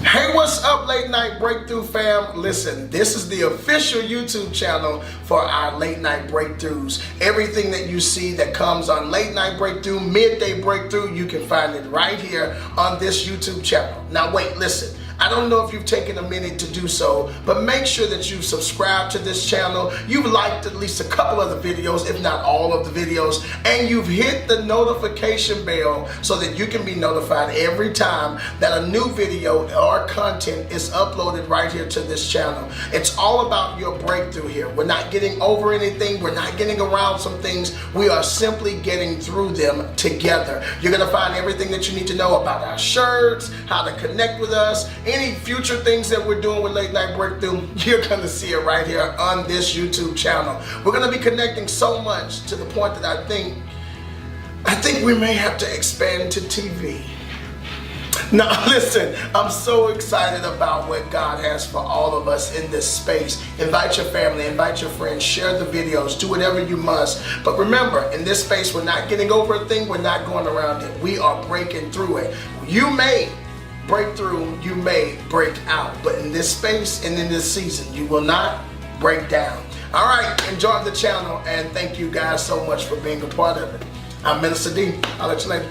Hey, what's up, Late Night Breakthrough fam? Listen, this is the official YouTube channel for our Late Night Breakthroughs. Everything that you see that comes on Late Night Breakthrough, Midday Breakthrough, you can find it right here on this YouTube channel. Now wait, listen. I don't know if you've taken a minute to do so, but make sure that you've subscribed to this channel, you've liked at least a couple of the videos, if not all of the videos, and you've hit the notification bell so that you can be notified every time that a new video or content is uploaded right here to this channel. It's all about your breakthrough here. We're not getting over anything. We're not getting around some things. We are simply getting through them together. You're going to find everything that you need to know about our shirts, how to connect with us, any future things that we're doing with Late Night Breakthrough. You're going to see it right here on this YouTube channel. We're going to be connecting so much to the point that I think we may have to expand to TV. Now listen, I'm so excited about what God has for all of us in this space. Invite your family, invite your friends, share the videos, do whatever you must. But remember, in this space, we're not getting over a thing, we're not going around it. We are breaking through it. You may break through, you may break out. But in this space and in this season, you will not break down. All right, enjoy the channel, and thank you guys so much for being a part of it. I'm Minister D. I'll let you later.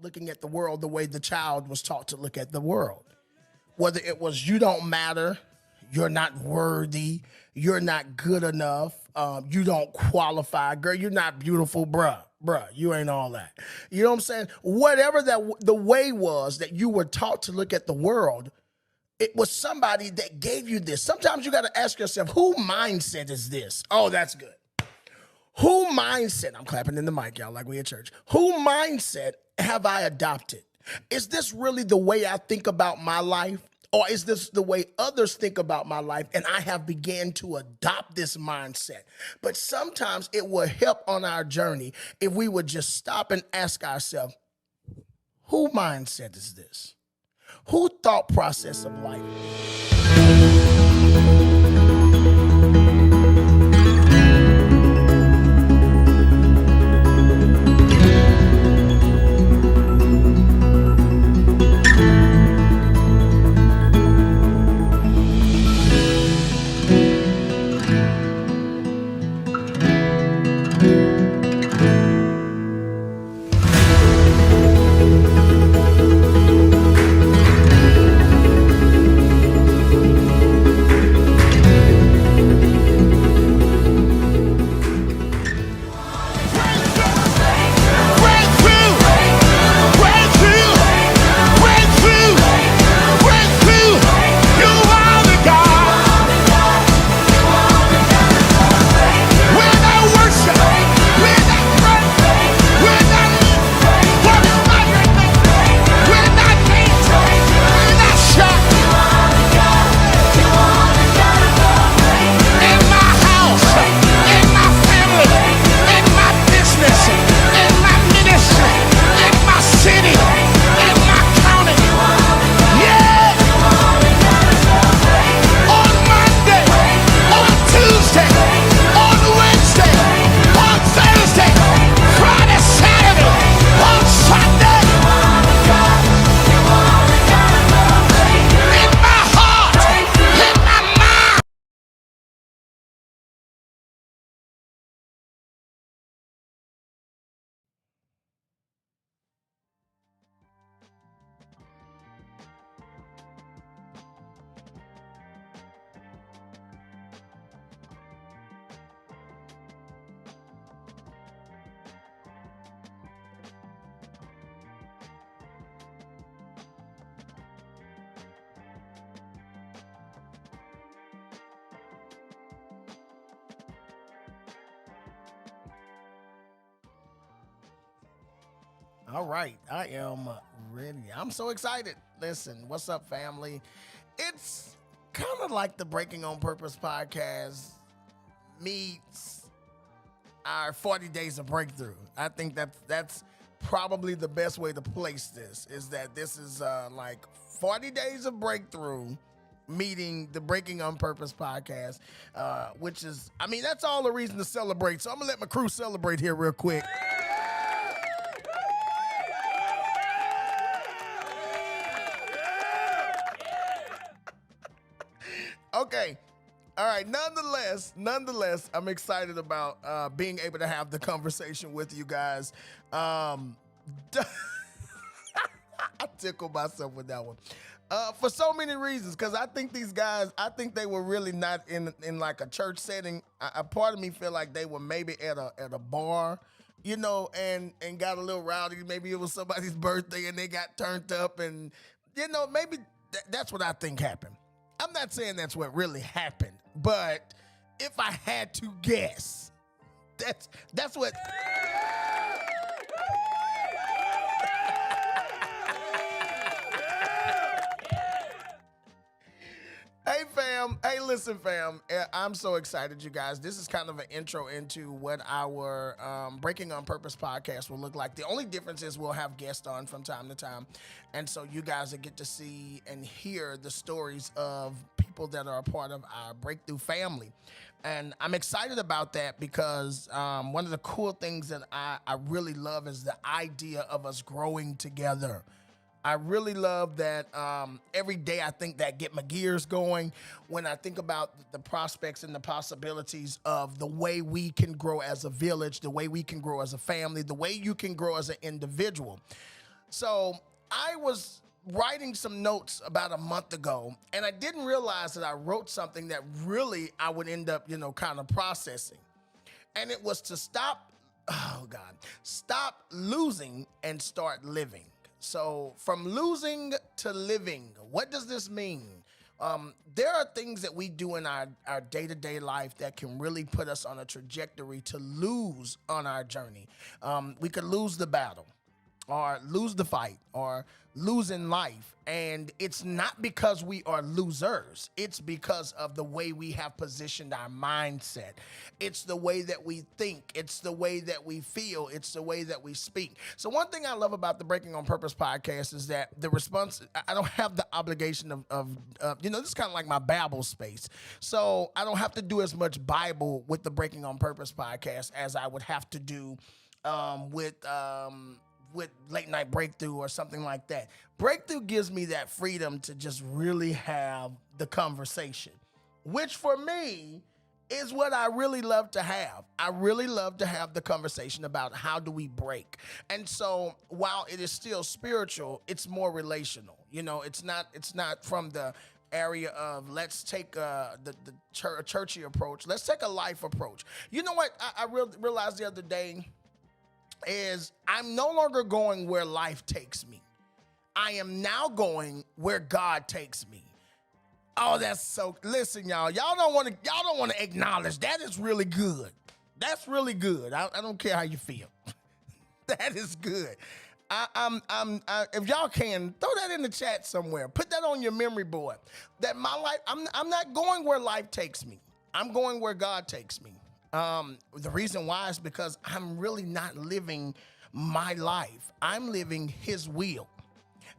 Looking at the world the way the child was taught to look at the world. Whether it was you don't matter, you're not worthy, you're not good enough, you don't qualify, girl, you're not beautiful, bruh, you ain't all that. You know what I'm saying? Whatever the way was that you were taught to look at the world, it was somebody that gave you this. Sometimes you got to ask yourself, who mindset is this? Oh, that's good. Who mindset, I'm clapping in the mic, y'all, like we at church. Who mindset have I adopted? Is this really the way I think about my life? Or is this the way others think about my life? And I have began to adopt this mindset. But sometimes it will help on our journey if we would just stop and ask ourselves, who mindset is this? Who thought process of life? All right, I am ready. I'm so excited. Listen, what's up, family? It's kind of like the Breaking on Purpose podcast meets our 40 days of breakthrough. I think that's probably the best way to place this, is that this is like 40 days of breakthrough meeting the Breaking on Purpose podcast, which is, I mean, that's all the reason to celebrate. So I'm gonna let my crew celebrate here real quick. Okay. All right. Nonetheless, I'm excited about being able to have the conversation with you guys. I tickled myself with that one. For so many reasons, because I think these guys, I think they were really not in like a church setting. A part of me feel like they were maybe at a bar, you know, and got a little rowdy. Maybe it was somebody's birthday and they got turned up, and you know, maybe that's what I think happened. I'm not saying that's what really happened, but if I had to guess, that's what. Hey fam, hey listen fam, I'm so excited, you guys. This is kind of an intro into what our Breaking on Purpose podcast will look like. The only difference is we'll have guests on from time to time, and so you guys will get to see and hear the stories of people that are a part of our Breakthrough family. And I'm excited about that because one of the cool things that I really love is the idea of us growing together. I really love that every day I think that get my gears going when I think about the prospects and the possibilities of the way we can grow as a village, the way we can grow as a family, the way you can grow as an individual. So I was writing some notes about a month ago, and I didn't realize that I wrote something that really I would end up, you know, kind of processing. And it was to stop losing and start living. So from losing to living, what does this mean? There are things that we do in our day-to-day life that can really put us on a trajectory to lose on our journey. We could lose the battle, or lose the fight, or lose in life. And it's not because we are losers. It's because of the way we have positioned our mindset. It's the way that we think. It's the way that we feel. It's the way that we speak. So one thing I love about the Breaking on Purpose podcast is that the response, I don't have the obligation of you know, this is kind of like my Bible space. So I don't have to do as much Bible with the Breaking on Purpose podcast as I would have to do with Late Night Breakthrough or something like that. Breakthrough gives me that freedom to just really have the conversation, which for me is what I really love to have. I really love to have the conversation about how do we break. And so while it is still spiritual, it's more relational. You know, it's not from the area of let's take the churchy approach. Let's take a life approach. You know what I realized the other day is I'm no longer going where life takes me. I am now going where God takes me. Oh, that's so, listen, y'all don't want to acknowledge that is really good. That's really good. I don't care how you feel. That is good. If y'all can throw that in the chat somewhere, put that on your memory board, that my life, I'm not going where life takes me. I'm going where God takes me. The reason why is because I'm really not living my life. I'm living His will.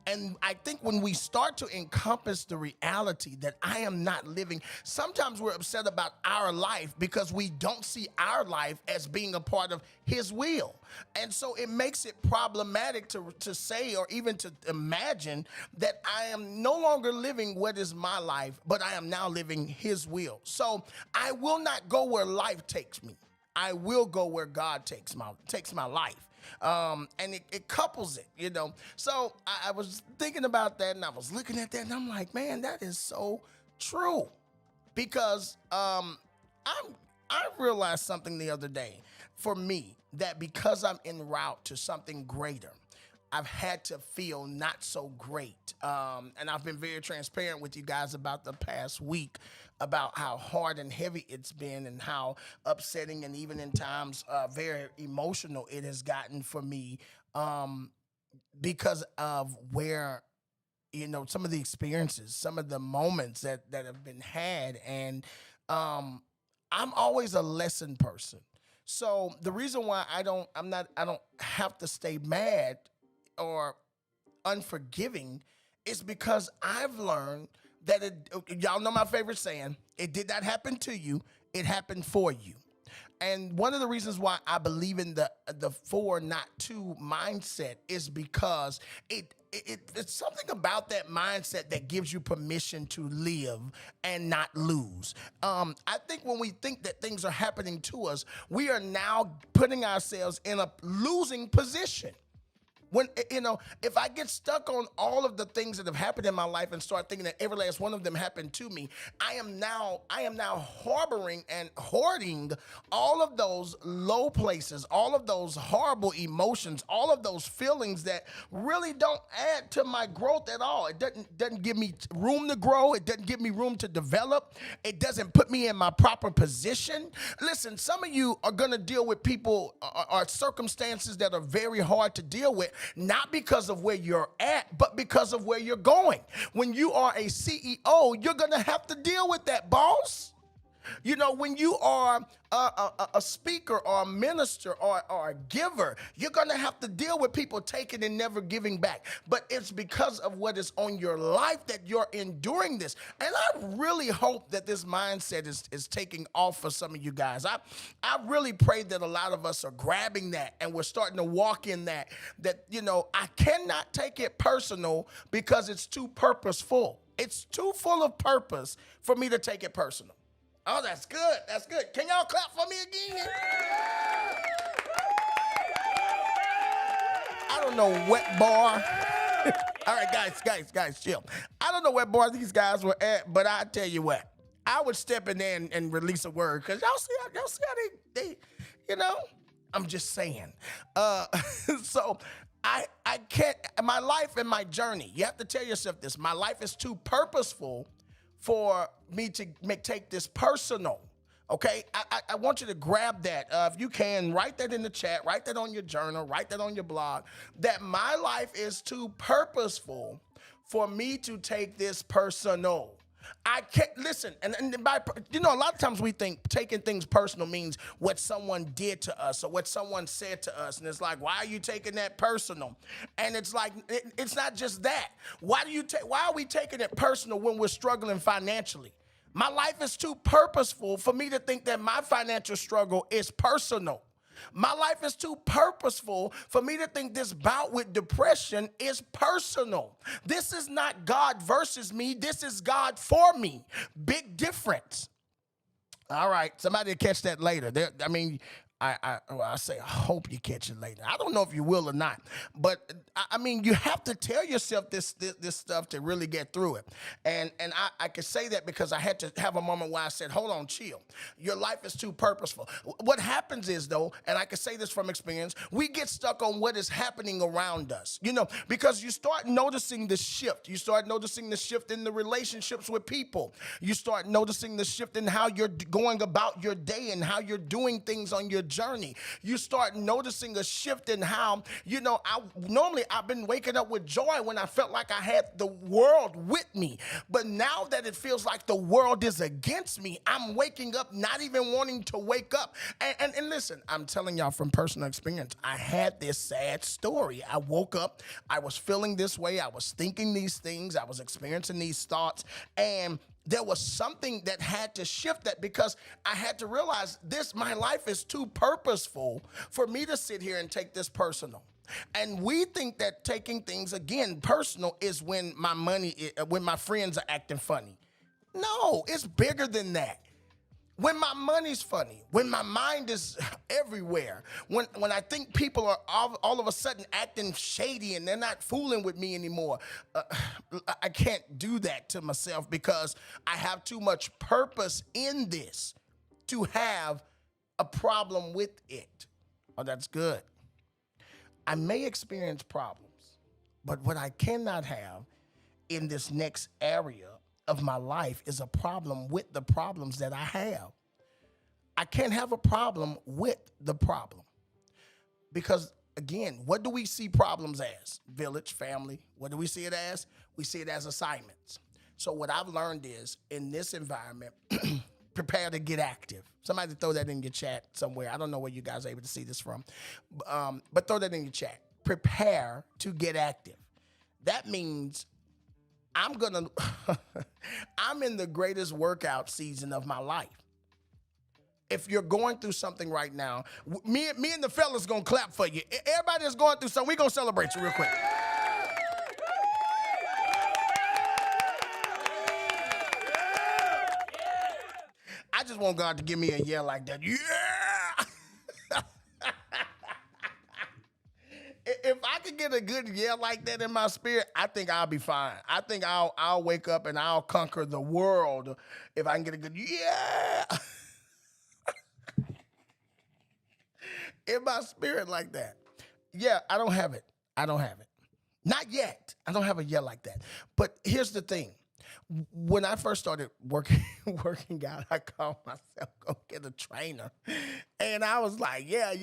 And I think when we start to encompass the reality that I am not living, sometimes we're upset about our life because we don't see our life as being a part of His will. And so it makes it problematic to say or even to imagine that I am no longer living what is my life, but I am now living His will. So I will not go where life takes me. I will go where God takes my life. And it couples it, you know. So I was thinking about that, and I was looking at that, and I'm like, man, that is so true. Because I realized something the other day for me, that because I'm en route to something greater, I've had to feel not so great. And I've been very transparent with you guys about the past week about how hard and heavy it's been and how upsetting and even in times very emotional it has gotten for me. because of where, some of the experiences, some of the moments that have been had, and um I'm always a lesson person. So the reason why I don't have to stay mad or unforgiving is because I've learned that y'all know my favorite saying, it did not happen to you, it happened for you. And one of the reasons why I believe in the four not two mindset is because it's something about that mindset that gives you permission to live and not lose. I think when we think that things are happening to us, we are now putting ourselves in a losing position. When, if I get stuck on all of the things that have happened in my life and start thinking that every last one of them happened to me, I am now harboring and hoarding all of those low places, all of those horrible emotions, all of those feelings that really don't add to my growth at all. It doesn't give me room to grow. It doesn't give me room to develop. It doesn't put me in my proper position. Listen, some of you are going to deal with people or circumstances that are very hard to deal with, not because of where you're at, but because of where you're going. When you are a CEO, you're going to have to deal with that, boss. When you are a speaker or a minister or a giver, you're going to have to deal with people taking and never giving back. But it's because of what is on your life that you're enduring this. And I really hope that this mindset is taking off for some of you guys. I really pray that a lot of us are grabbing that and we're starting to walk in that, I cannot take it personal because it's too purposeful. It's too full of purpose for me to take it personal. Oh, that's good. That's good. Can y'all clap for me again? I don't know what bar. All right, guys, chill. I don't know what bar these guys were at, but I tell you what, I would step in there and release a word because y'all see how they, I'm just saying. So I can't. My life and my journey. You have to tell yourself this. My life is too purposeful for me to take this personal. Okay, I want you to grab that. If you can, write that in the chat, write that on your journal, write that on your blog, that my life is too purposeful for me to take this personal. I can't listen, and by a lot of times we think taking things personal means what someone did to us or what someone said to us, and it's like, why are you taking that personal? And it's like, it's not just that. Why are we taking it personal when we're struggling financially? My life is too purposeful for me to think that my financial struggle is personal. My life is too purposeful for me to think this bout with depression is personal. This is not God versus me. This is God for me. Big difference. All right, somebody will catch that later. I say, I hope you catch it later. I don't know if you will or not, but you have to tell yourself this stuff to really get through it. And I can say that because I had to have a moment where I said, hold on, chill. Your life is too purposeful. What happens is, though, and I can say this from experience, we get stuck on what is happening around us, because you start noticing the shift. You start noticing the shift in the relationships with people. You start noticing the shift in how you're going about your day and how you're doing things on your journey. You start noticing a shift in how, I've been waking up with joy when I felt like I had the world with me. But now that it feels like the world is against me, I'm waking up not even wanting to wake up. And listen, I'm telling y'all from personal experience, I had this sad story. I woke up, I was feeling this way, I was thinking these things, I was experiencing these thoughts, and there was something that had to shift that because I had to realize my life is too purposeful for me to sit here and take this personal. And we think that taking things, again, personal is when when my friends are acting funny. No, it's bigger than that. When my money's funny, when my mind is everywhere, when I think people are all of a sudden acting shady and they're not fooling with me anymore, I can't do that to myself because I have too much purpose in this to have a problem with it. Oh, that's good. I may experience problems, but what I cannot have in this next area of my life is a problem with the problems that I have. I can't have a problem with the problem because again, what do we see problems as? Village, family. What do we see it as? We see it as assignments. So what I've learned is, in this environment, prepare to get active. Somebody throw that in your chat somewhere. I don't know where you guys are able to see this from, but throw that in your chat. Prepare to get active. That means I'm in the greatest workout season of my life. If you're going through something right now, me and the fellas gonna clap for you. Everybody that's going through something, we gonna celebrate you real quick. I just want God to give me a yell like that. Yeah! If I could get a good yell like that in my spirit, I think I'll be fine. I think I'll wake up and I'll conquer the world if I can get a good yeah in my spirit like that. Yeah, I don't have it. Not yet. I don't have a yell like that. But here's the thing. When I first started working out, I called myself go get a trainer. And I was like, yeah,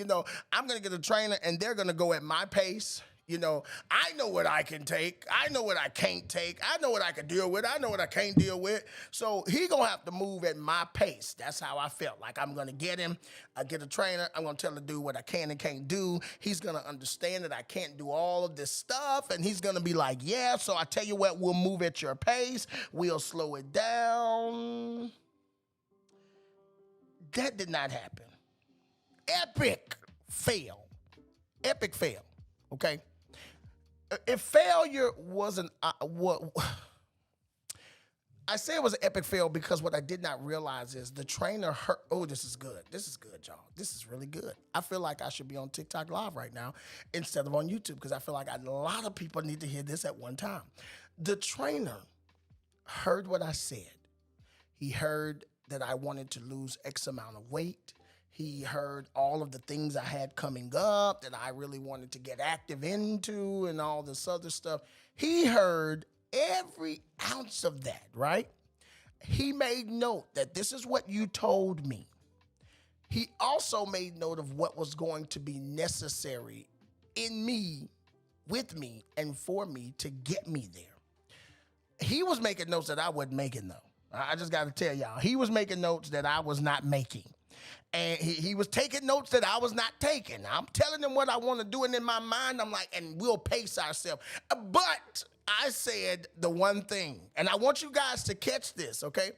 I'm going to get a trainer and they're going to go at my pace. I know what I can take. I know what I can't take. I know what I can deal with. I know what I can't deal with. So he going to have to move at my pace. That's how I felt. Like I'm going to get him. I get a trainer. I'm going to tell the dude what I can and can't do. He's going to understand that I can't do all of this stuff. And he's going to be like, yeah, so I tell you what, we'll move at your pace. We'll slow it down. That did not happen. Epic fail. Okay? If failure wasn't what I say, it was an epic fail because what I did not realize is the trainer hurt. Oh, this is good, y'all. This is really good. I feel like I should be on TikTok Live right now instead of on YouTube because I feel like a lot of people need to hear this at one time. The trainer heard what I said. He heard that I wanted to lose X amount of weight. He heard all of the things I had coming up that I really wanted to get active into and all this other stuff. He heard every ounce of that, right? He made note that this is what you told me. He also made note of what was going to be necessary in me, with me, and for me to get me there. He was making notes that I wasn't making, though. I just got to tell y'all, he was making notes that I was not making. And he was taking notes that I was not taking. I'm telling him what I want to do, and in my mind, I'm like, and we'll pace ourselves. But I said the one thing, and I want you guys to catch this, okay?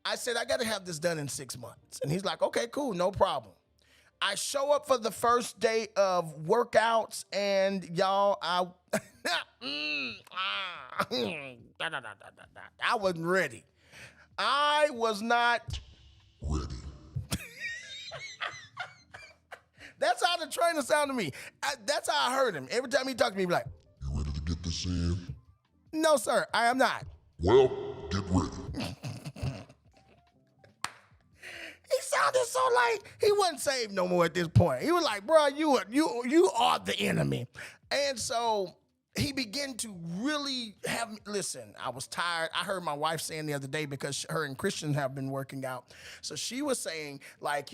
I said, I got to have this done in 6 months. And he's like, okay, cool, no problem. I show up for the first day of workouts, and y'all, I wasn't ready. I was not ready. That's how the trainer sounded to me. That's how I heard him. Every time he talked to me, he'd be like, you ready to get this in? No, sir, I am not. Well, get ready. He sounded so like he wasn't saved no more at this point. He was like, bro, you are the enemy. And so he began to really have me, listen, I was tired. I heard my wife saying the other day, because her and Christian have been working out. So she was saying, like,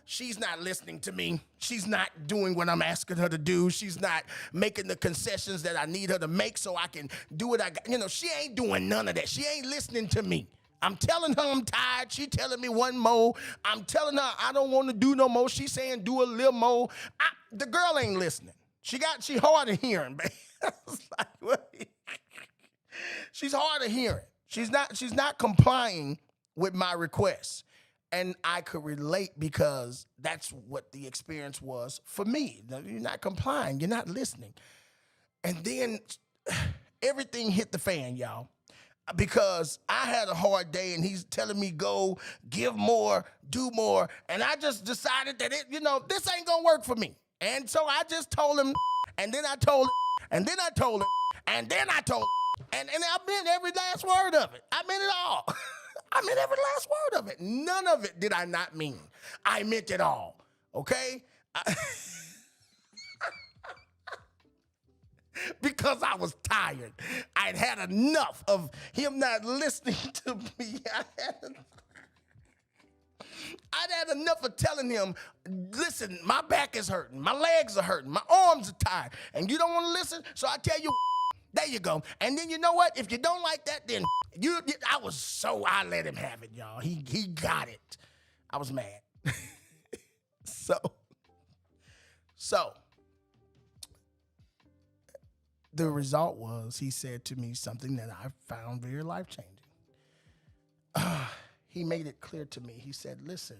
she's not listening to me. She's not doing what I'm asking her to do. She's not making the concessions that I need her to make so I can do what I got. She ain't doing none of that. She ain't listening to me. I'm telling her I'm tired. She telling me one more. I'm telling her I don't want to do no more. She saying do a little more. The girl ain't listening. She hard of hearing, baby. Like, what? She's hard of hearing. She's not complying with my requests. And I could relate because that's what the experience was for me. You're not complying. You're not listening. And then everything hit the fan, y'all. Because I had a hard day and he's telling me go, give more, do more. And I just decided that this ain't gonna work for me. And so I just told him, and then I told him, and then I told him, and then I told him. And I meant every last word of it. I meant it all. I meant every last word of it. None of it did I not mean. I meant it all, okay? Because I was tired. I'd had enough of him not listening to me. I I'd had enough of telling him, listen, my back is hurting, my legs are hurting, my arms are tired, and you don't want to listen, so I tell you, there you go. And then you know what? If you don't like that, then I let him have it, y'all. He got it. I was mad. So the result was he said to me something that I found very life-changing. He made it clear to me. He said, listen,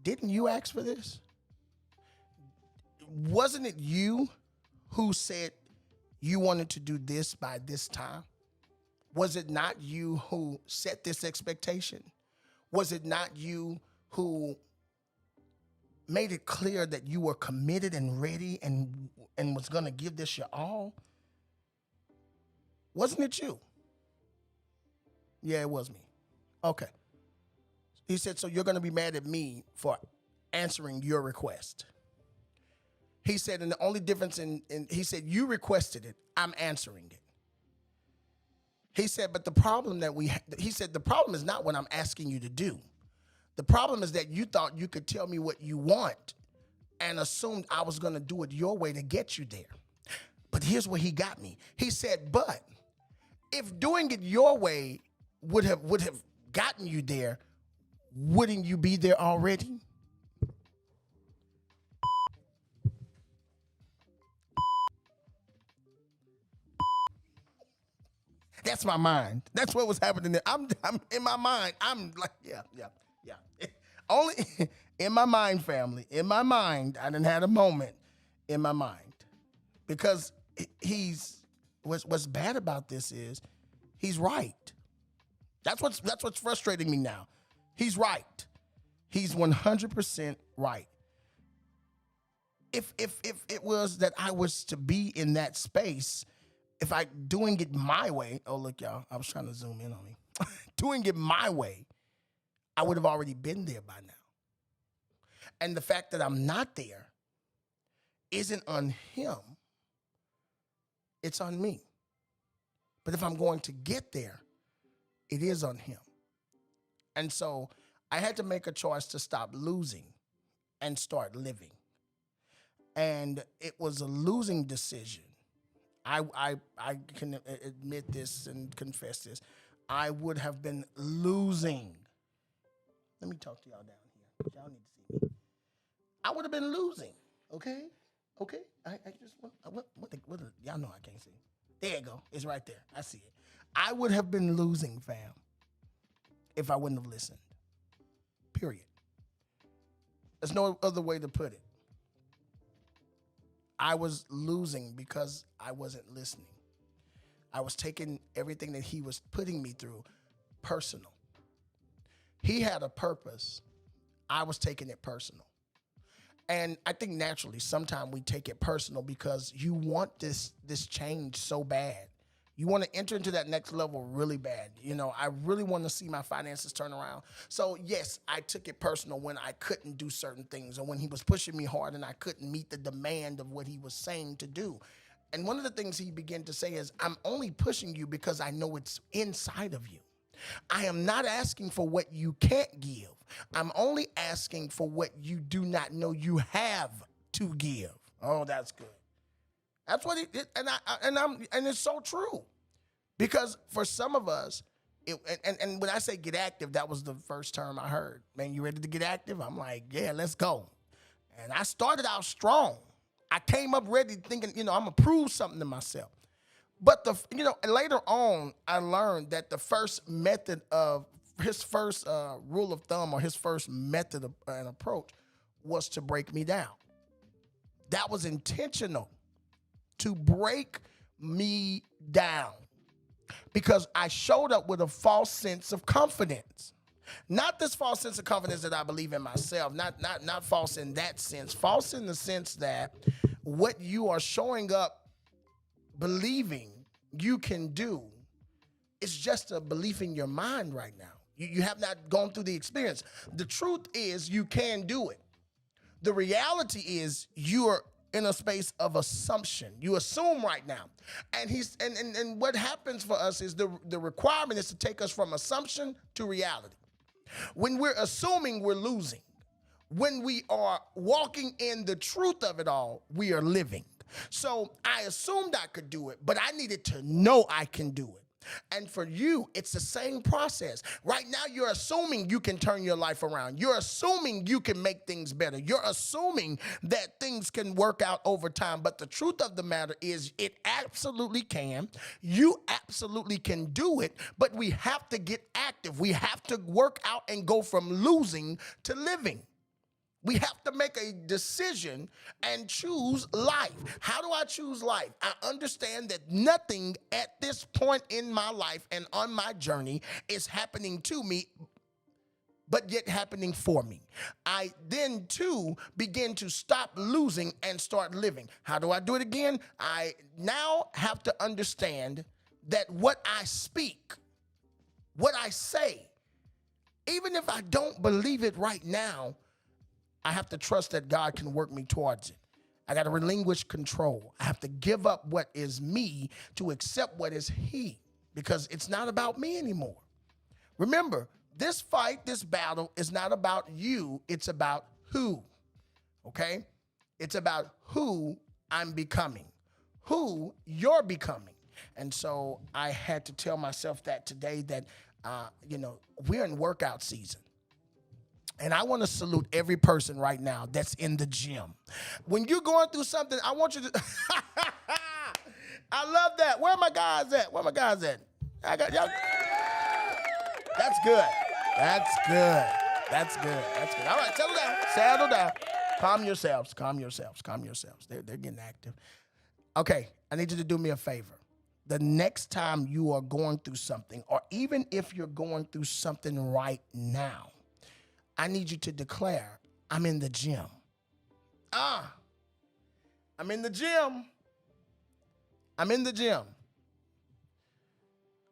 didn't you ask for this? Wasn't it you who said you wanted to do this by this time? Was it not you who set this expectation? Was it not you who made it clear that you were committed and ready and was going to give this your all? Wasn't it you? Yeah, it was me. Okay. He said, so you're going to be mad at me for answering your request. He said, and the only difference he said, you requested it, I'm answering it. He said, but the problem the problem is not what I'm asking you to do. The problem is that you thought you could tell me what you want and assumed I was going to do it your way to get you there. But here's where he got me. He said, but if doing it your way would have gotten you there, wouldn't you be there already? That's my mind. That's what was happening there. I'm in my mind. I'm like, yeah. Only in my mind, family. In my mind, I done had a moment in my mind. Because what's bad about this is he's right. That's what's frustrating me now. He's right. He's 100% right. If it was that I was to be in that space, if I doing it my way, oh look y'all, I was trying to zoom in on me. Doing it my way, I would have already been there by now. And the fact that I'm not there isn't on him, it's on me. But if I'm going to get there, it is on him. And so I had to make a choice to stop losing and start living. And it was a losing decision. I can admit this and confess this. I would have been losing. Let me talk to y'all down here. Y'all need to see me. I would have been losing. Okay. I just what y'all know I can't see. There you go. It's right there. I see it. I would have been losing, fam, if I wouldn't have listened. Period. There's no other way to put it. I was losing because I wasn't listening. I was taking everything that he was putting me through personal. He had a purpose. I was taking it personal. And I think naturally, sometimes we take it personal because you want this change so bad. You want to enter into that next level really bad. You know, I really want to see my finances turn around. So yes, I took it personal when I couldn't do certain things or when he was pushing me hard and I couldn't meet the demand of what he was saying to do. And one of the things he began to say is, I'm only pushing you because I know it's inside of you. I am not asking for what you can't give. I'm only asking for what you do not know you have to give. Oh, that's good. That's what he did, and it's so true, because for some of us, and when I say get active, that was the first term I heard. Man, you ready to get active? I'm like, yeah, let's go. And I started out strong. I came up ready thinking, I'm gonna prove something to myself. But later on, I learned that the first method of his first rule of thumb, or his first method and approach, was to break me down. That was intentional, to break me down, because I showed up with a false sense of confidence. Not this false sense of confidence that I believe in myself, not false in that sense, false in the sense that what you are showing up believing you can do is just a belief in your mind right now. You have not gone through the experience. The truth is you can do it. The reality is you're in a space of assumption. You assume right now. And what happens for us is the requirement is to take us from assumption to reality. When we're assuming, we're losing. when we are walking in the truth of it all, we are living. So I assumed I could do it, but I needed to know I can do it. And for you, it's the same process. Right now, you're assuming you can turn your life around. You're assuming you can make things better. You're assuming that things can work out over time. But the truth of the matter is it absolutely can. You absolutely can do it, but we have to get active. We have to work out and go from losing to living. We have to make a decision and choose life. How do I choose life? I understand that nothing at this point in my life and on my journey is happening to me, but yet happening for me. I then too begin to stop losing and start living. How do I do it again? I now have to understand that what I speak, what I say, even if I don't believe it right now, I have to trust that God can work me towards it. I got to relinquish control. I have to give up what is me to accept what is He, because it's not about me anymore. Remember, this fight, this battle is not about you. It's about who, okay? It's about who I'm becoming, who you're becoming. And so I had to tell myself that today that, we're in workout season. And I want to salute every person right now that's in the gym. When you're going through something, I want you to. I love that. Where are my guys at? Where are my guys at? I got y'all. That's good. That's good. That's good. That's good. All right, settle down. Settle down. Calm yourselves. Calm yourselves. Calm yourselves. They're getting active. Okay, I need you to do me a favor. The next time you are going through something, or even if you're going through something right now, I need you to declare, I'm in the gym. I'm in the gym. I'm in the gym.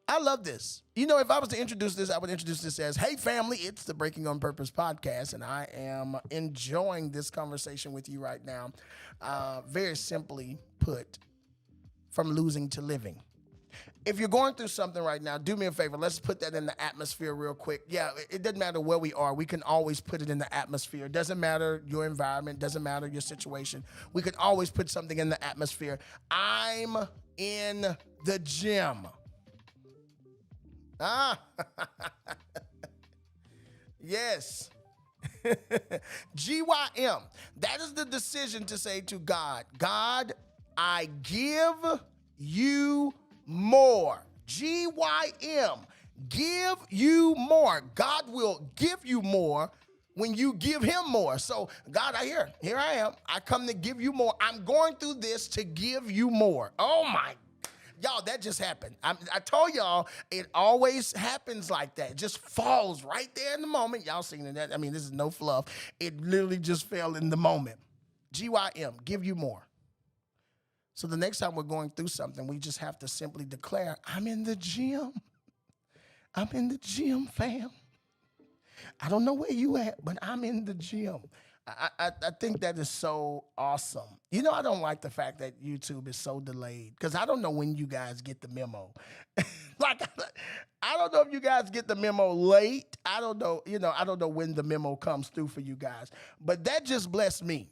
I love this. You know, if I was to introduce this, I would introduce this as, hey, family, it's the Breaking on Purpose podcast, and I am enjoying this conversation with you right now. Very simply put, from losing to living. If you're going through something right now, do me a favor. Let's put that in the atmosphere real quick. Yeah, it doesn't matter where we are. We can always put it in the atmosphere. It doesn't matter your environment. Doesn't matter your situation. We can always put something in the atmosphere. I'm in the gym. Yes. GYM. That is the decision to say to God, God, I give you more. GYM, give you more. God will give you more when you give Him more. So God, here I am. I come to give you more. I'm going through this to give you more. Oh my, y'all, that just happened. I told y'all, it always happens like that. It just falls right there in the moment. Y'all seen that? I mean, this is no fluff. It literally just fell in the moment. GYM, give you more. So the next time we're going through something, we just have to simply declare, I'm in the gym. I'm in the gym, fam. I don't know where you at, but I'm in the gym. I think that is so awesome. You know, I don't like the fact that YouTube is so delayed, because I don't know when you guys get the memo. Like, I don't know if you guys get the memo late. I don't know, I don't know when the memo comes through for you guys. But that just blessed me.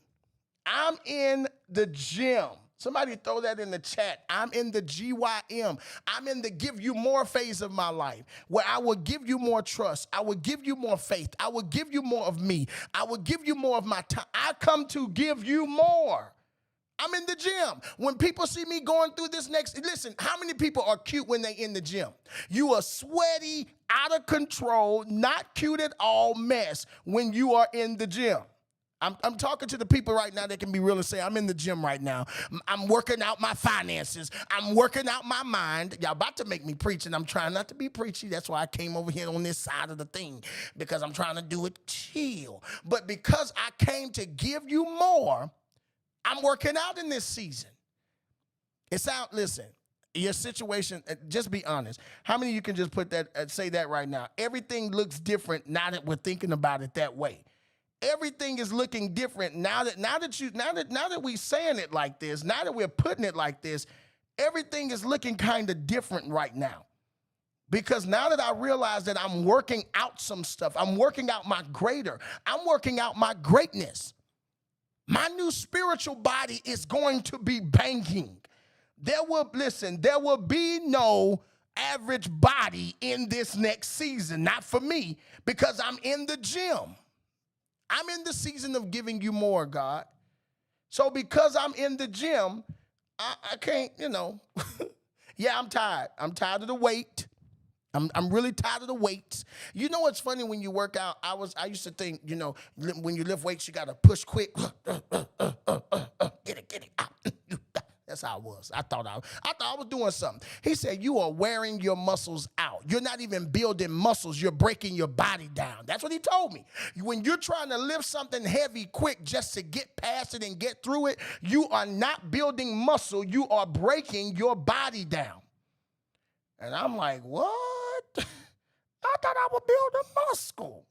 I'm in the gym. Somebody throw that in the chat. I'm in the GYM. I'm in the give you more phase of my life, where I will give you more trust. I will give you more faith. I will give you more of me. I will give you more of my time. I come to give you more. I'm in the gym. When people see me going through this listen, how many people are cute when they in the gym? You are sweaty, out of control, not cute at all mess when you are in the gym. I'm talking to the people right now that can be real and say, I'm in the gym right now. I'm working out my finances. I'm working out my mind. Y'all about to make me preach, and I'm trying not to be preachy. That's why I came over here on this side of the thing, because I'm trying to do it chill. But because I came to give you more, I'm working out in this season. Listen, your situation, just be honest. How many of you can just put that, say that right now? Everything looks different now that we're thinking about it that way. Everything is looking different now that we saying it like this, now that we're putting it like this, everything is looking kind of different right now. Because now that I realize that I'm working out some stuff, I'm working out my greater, I'm working out my greatness. My new spiritual body is going to be banging. There will be no average body in this next season, not for me, because I'm in the gym. I'm in the season of giving you more, God. So because I'm in the gym, I can't, yeah, I'm tired. I'm tired of the weight. I'm really tired of the weights. You know what's funny when you work out? I used to think, when you lift weights, you gotta push quick. Get it out. That's how I was. I thought I was doing something. He said, you are wearing your muscles out. You're not even building muscles. You're breaking your body down. That's what he told me. When you're trying to lift something heavy quick just to get past it and get through it, you are not building muscle. You are breaking your body down. And I'm like, what? I thought I was building muscle.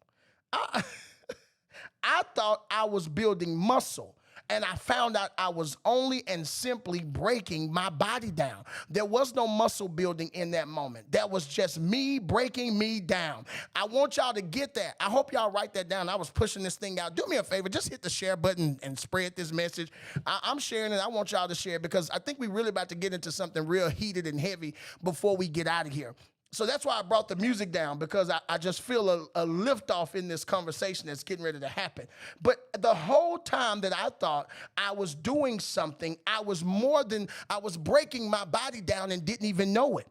I thought I was building muscle. And I found out I was only and simply breaking my body down. There was no muscle building in that moment. That was just me breaking me down. I want y'all to get that. I hope y'all write that down. I was pushing this thing out. Do me a favor. Just hit the share button and spread this message. I'm sharing it. I want y'all to share because I think we're really about to get into something real heated and heavy before we get out of here. So that's why I brought the music down, because I just feel a lift off in this conversation that's getting ready to happen. But the whole time that I thought I was doing something, I was breaking my body down and didn't even know it.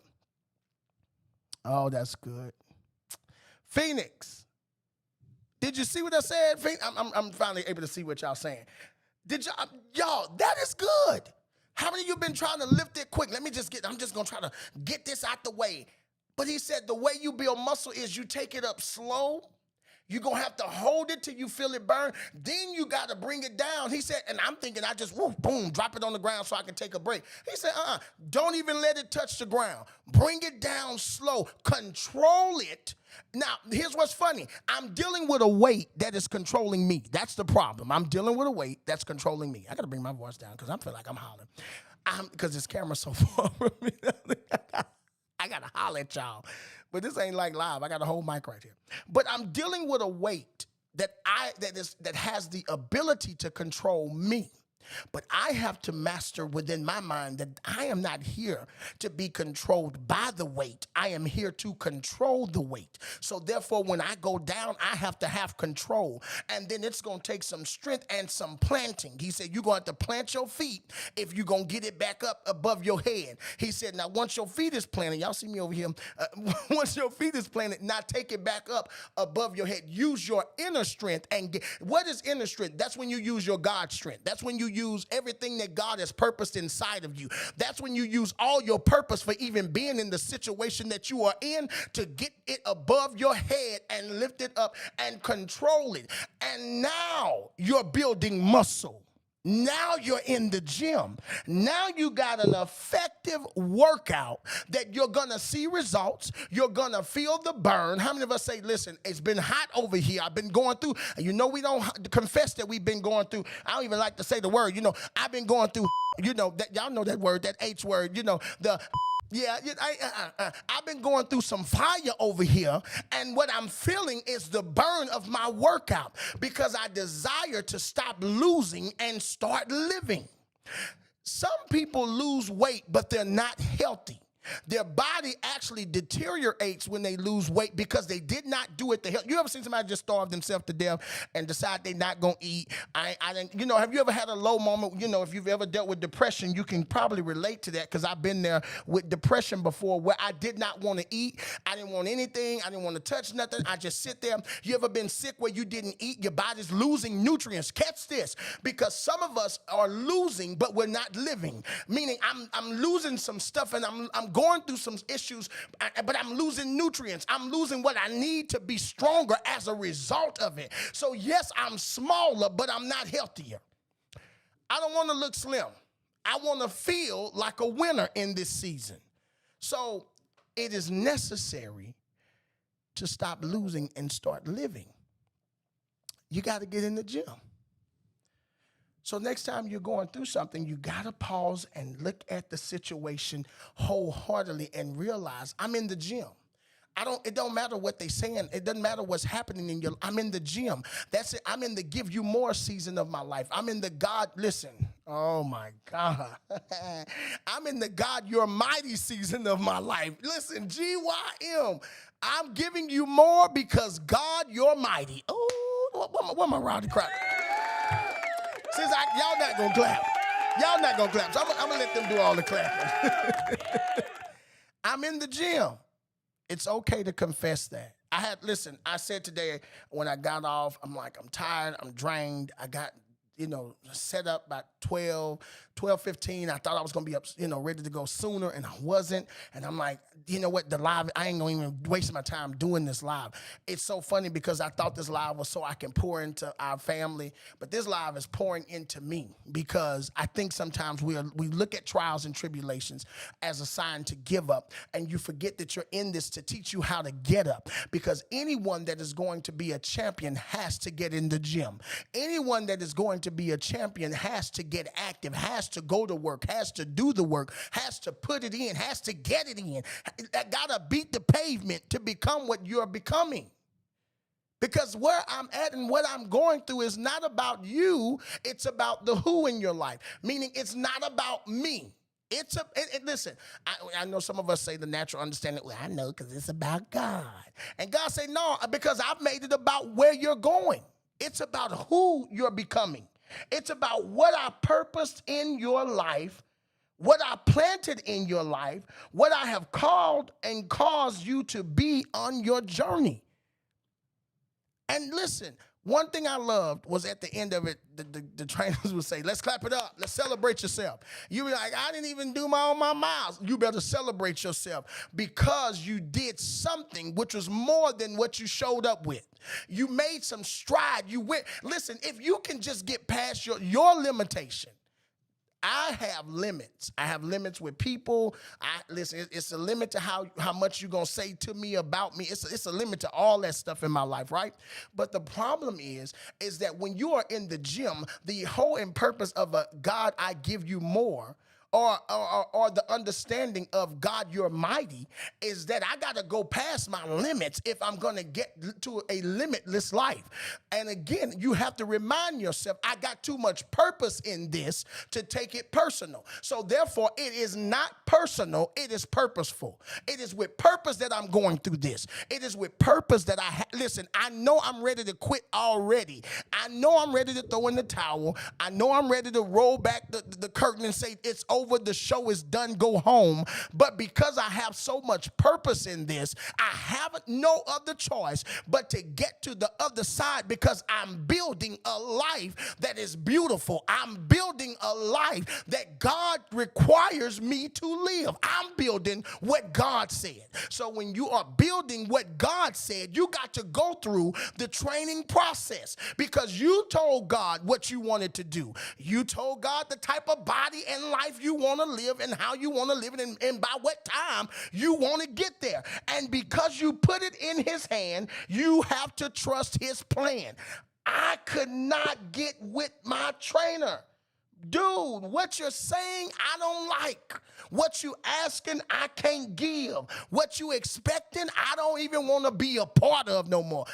Oh, that's good. Phoenix, did you see what I said? I'm finally able to see what y'all saying. Did y'all, that is good. How many of you been trying to lift it quick? I'm just going to try to get this out the way. But he said the way you build muscle is you take it up slow. You're going to have to hold it till you feel it burn. Then you got to bring it down. He said, and I'm thinking I just, boom, drop it on the ground so I can take a break. He said, don't even let it touch the ground. Bring it down slow. Control it. Now, here's what's funny. I'm dealing with a weight that is controlling me. That's the problem. I'm dealing with a weight that's controlling me. I got to bring my voice down because I feel like I'm hollering. Because this camera's so far from me. I got to holler at y'all. But this ain't like live. I got a whole mic right here. But I'm dealing with a weight that has the ability to control me. But I have to master within my mind that I am not here to be controlled by the weight. I am here to control the weight. So therefore, when I go down, I have to have control. And then it's going to take some strength and some planting. He said, you're going to have to plant your feet if you're going to get it back up above your head. He said, now once your feet is planted, y'all see me over here, once your feet is planted, now take it back up above your head. Use your inner strength. And what is inner strength? That's when you use your God strength. That's when you use everything that God has purposed inside of you. That's when you use all your purpose for even being in the situation that you are in to get it above your head and lift it up and control it. And now you're building muscle. Now you're in the gym. Now you got an effective workout that you're going to see results. You're going to feel the burn. How many of us say, listen, it's been hot over here. I've been going through, we don't confess that we've been going through. I don't even like to say the word, I've been going through, that y'all know that word, that H word, I've been going through some fire over here, and what I'm feeling is the burn of my workout because I desire to stop losing and start living. Some people lose weight, but they're not healthy. Their body actually deteriorates when they lose weight because they did not do it to help. You ever seen somebody just starve themselves to death and decide they're not going to eat? Have you ever had a low moment? If you've ever dealt with depression, you can probably relate to that because I've been there with depression before where I did not want to eat. I didn't want anything. I didn't want to touch nothing. I just sit there. You ever been sick where you didn't eat? Your body's losing nutrients. Catch this, because some of us are losing, but we're not living. Meaning I'm losing some stuff and I'm going through some issues, but I'm losing nutrients. I'm losing what I need to be stronger as a result of it. So yes, I'm smaller, but I'm not healthier. I don't want to look slim. I want to feel like a winner in this season. So it is necessary to stop losing and start living. You got to get in the gym. So next time you're going through something, you got to pause and look at the situation wholeheartedly and realize I'm in the gym. It don't matter what they saying. It doesn't matter what's happening in your, I'm in the gym. That's it. I'm in the give you more season of my life. I'm in the God, listen. Oh my God. I'm in the God, you're mighty season of my life. Listen, GYM. I'm giving you more because God, you're mighty. Oh, what my rowdy crowd? Since y'all not gonna clap. Y'all not gonna clap. So I'm gonna let them do all the clapping. I'm in the gym. It's okay to confess that. I said today when I got off, I'm like, I'm tired, I'm drained. I got, set up by 12:15. I thought I was going to be up, ready to go sooner, and I wasn't. And I'm like, you know what, the live, I ain't going to even waste my time doing this live. It's so funny because I thought this live was so I can pour into our family, but this live is pouring into me because I think sometimes we look at trials and tribulations as a sign to give up, and you forget that you're in this to teach you how to get up, because anyone that is going to be a champion has to get in the gym. Anyone that is going to be a champion has to get active, has to go to work, has to do the work, has to put it in, has to get it in. Gotta beat the pavement to become what you're becoming. Because where I'm at and what I'm going through is not about you, it's about the who in your life. Meaning it's not about me. Listen, I know some of us say the natural understanding, well, I know because it's about God. And God say, no, because I've made it about where you're going. It's about who you're becoming. It's about what I purposed in your life, what I planted in your life, what I have called and caused you to be on your journey. And listen, one thing I loved was at the end of it, the trainers would say, let's clap it up. Let's celebrate yourself. You be like, I didn't even do my miles. You better celebrate yourself because you did something which was more than what you showed up with. You made some stride. You went. Listen, if you can just get past your limitation. I have limits. I have limits with people. Listen, it's a limit to how much you're going to say to me about me. It's a limit to all that stuff in my life, right? But the problem is that when you are in the gym, the whole and purpose of a God, I give you more, or the understanding of God, you're mighty, is that I got to go past my limits if I'm going to get to a limitless life. And again, you have to remind yourself, I got too much purpose in this to take it personal. So therefore, it is not personal, it is purposeful. It is with purpose that I'm going through this. It is with purpose that listen, I know I'm ready to quit already. I know I'm ready to throw in the towel. I know I'm ready to roll back the curtain and say, it's over. The show is done, go home. But because I have so much purpose in this, I have no other choice but to get to the other side, because I'm building a life that is beautiful. I'm building a life that God requires me to live. I'm building what God said. So when you are building what God said, you got to go through the training process, because you told God what you wanted to do. You told God the type of body and life you want to live and how you want to live it, and by what time you want to get there. And because you put it in his hand, you have to trust his plan. I could not get with my trainer. Dude, what you're saying, I don't like. What you asking, I can't give. What you expecting, I don't even want to be a part of no more.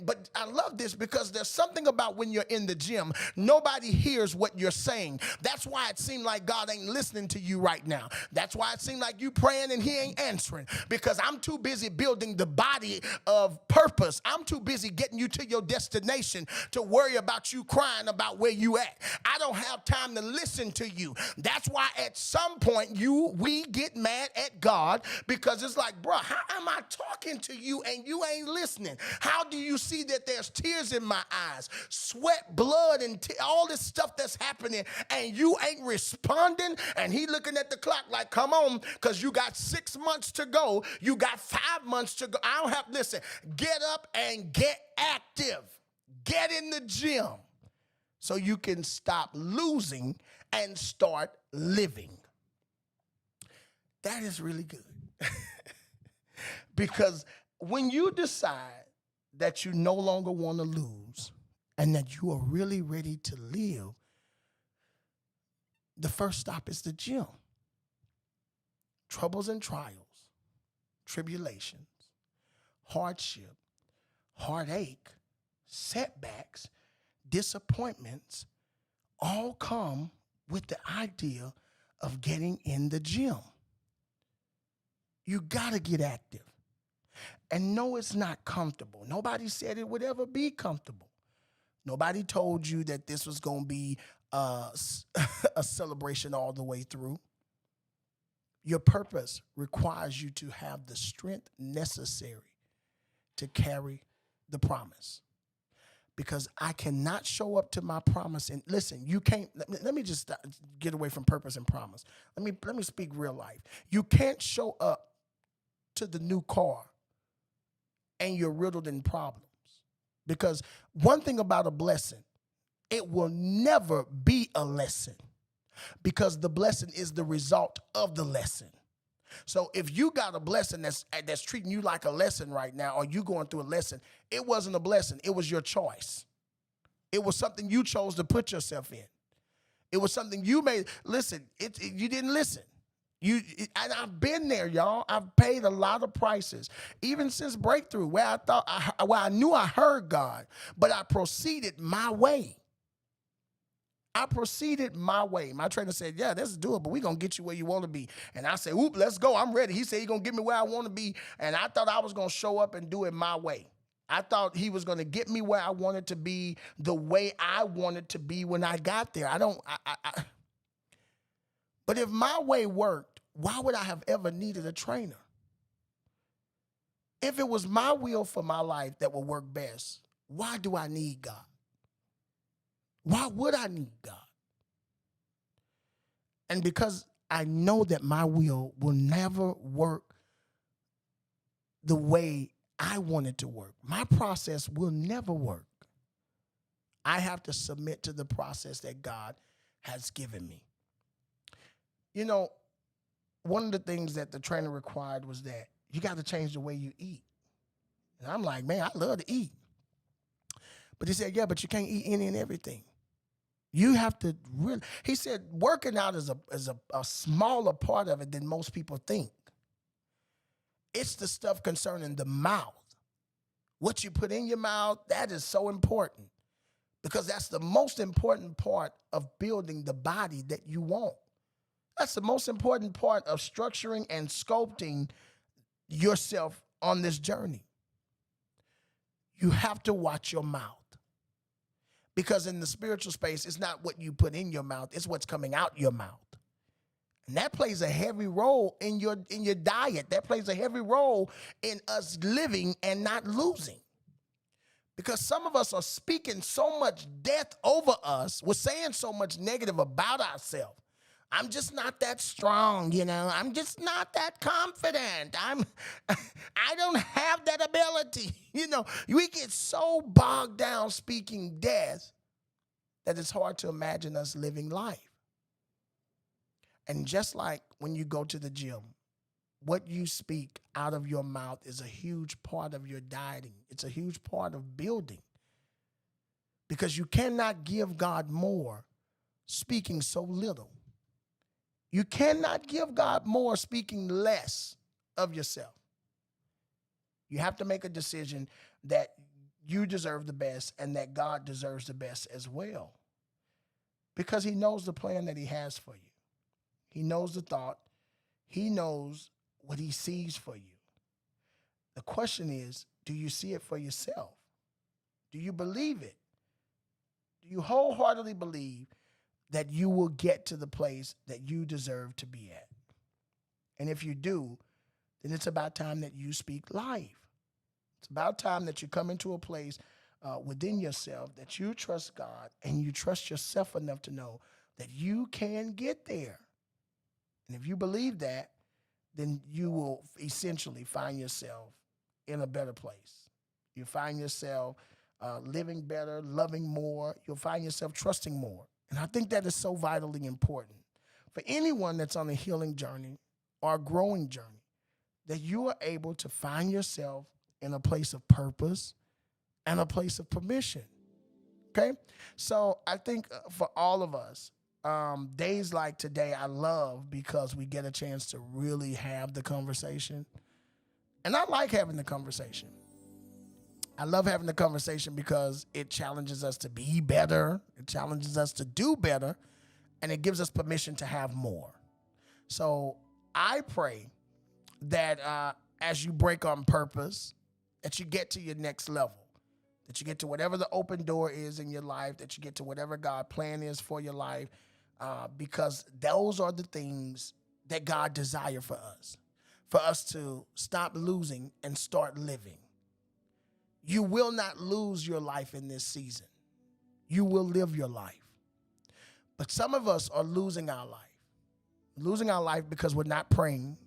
But I love this because there's something about when you're in the gym, nobody hears what you're saying. That's why it seemed like God ain't listening to you right now. That's why it seemed like you praying and he ain't answering, because I'm too busy building the body of purpose. I'm too busy getting you to your destination to worry about you crying about where you at. I don't have time to listen to you. That's why at some point we get mad at God, because it's like, bro, how am I talking to you and you ain't listening? How do you see that there's tears in my eyes, sweat, blood, and all this stuff that's happening, and you ain't responding? And he looking at the clock like, come on, because you got 6 months to go. You got 5 months to go. I don't have, listen, get up and get active. Get in the gym so you can stop losing and start living. That is really good. Because when you decide that you no longer want to lose and that you are really ready to live, the first stop is the gym. Troubles and trials, tribulations, hardship, heartache, setbacks, disappointments all come with the idea of getting in the gym. You got to get active. And no, it's not comfortable. Nobody said it would ever be comfortable. Nobody told you that this was going to be a celebration all the way through. Your purpose requires you to have the strength necessary to carry the promise. Because I cannot show up to my promise. And listen, you can't, let me just get away from purpose and promise. Let me speak real life. You can't show up to the new car and you're riddled in problems. Because one thing about a blessing, it will never be a lesson, because the blessing is the result of the lesson. So if you got a blessing that's treating you like a lesson right now, or you going through a lesson, it wasn't a blessing. It was your choice. It was something you chose to put yourself in. It was something you made. Listen, you didn't listen. And I've been there, y'all. I've paid a lot of prices, even since breakthrough, where I knew I heard God, but I proceeded my way. I proceeded my way. My trainer said, yeah, this is doable. We're going to get you where you want to be. And I said, oop, let's go. I'm ready. He said he's going to get me where I want to be. And I thought I was going to show up and do it my way. I thought he was going to get me where I wanted to be the way I wanted to be when I got there. But if my way worked, why would I have ever needed a trainer? If it was my will for my life that would work best, why do I need God? Why would I need God? And because I know that my will never work the way I want it to work. My process will never work. I have to submit to the process that God has given me. You know, one of the things that the trainer required was that you got to change the way you eat. And I'm like, man, I love to eat. But he said, yeah, but you can't eat any and everything. You have to really, he said, working out is a smaller part of it than most people think. It's the stuff concerning the mouth. What you put in your mouth, that is so important, because that's the most important part of building the body that you want. That's the most important part of structuring and sculpting yourself on this journey. You have to watch your mouth. Because in the spiritual space, it's not what you put in your mouth, it's what's coming out your mouth. And that plays a heavy role in your diet. That plays a heavy role in us living and not losing. Because some of us are speaking so much death over us. We're saying so much negative about ourselves. I'm just not that strong, you know. I'm just not that confident. I don't have that ability. You know, we get so bogged down speaking death that it's hard to imagine us living life. And just like when you go to the gym, what you speak out of your mouth is a huge part of your dieting. It's a huge part of building. Because you cannot give God more speaking so little. You cannot give God more speaking less of yourself. You have to make a decision that you deserve the best and that God deserves the best as well. Because he knows the plan that he has for you. He knows the thought. He knows what he sees for you. The question is, do you see it for yourself? Do you believe it? Do you wholeheartedly believe that you will get to the place that you deserve to be at? And if you do, then it's about time that you speak life. It's about time that you come into a place within yourself that you trust God and you trust yourself enough to know that you can get there. And if you believe that, then you will essentially find yourself in a better place. You find yourself living better, loving more. You'll find yourself trusting more. And I think that is so vitally important for anyone that's on a healing journey or a growing journey, that you are able to find yourself in a place of purpose and a place of permission. Okay? So I think for all of us, days like today I love because we get a chance to really have the conversation. And I like having the conversation. I love having the conversation because it challenges us to be better. It challenges us to do better, and it gives us permission to have more. So I pray that as you break on purpose, that you get to your next level, that you get to whatever the open door is in your life, that you get to whatever God's plan is for your life, because those are the things that God desires for us to stop losing and start living. You will not lose your life in this season. You will live your life. But some of us are losing our life. Losing our life because we're not praying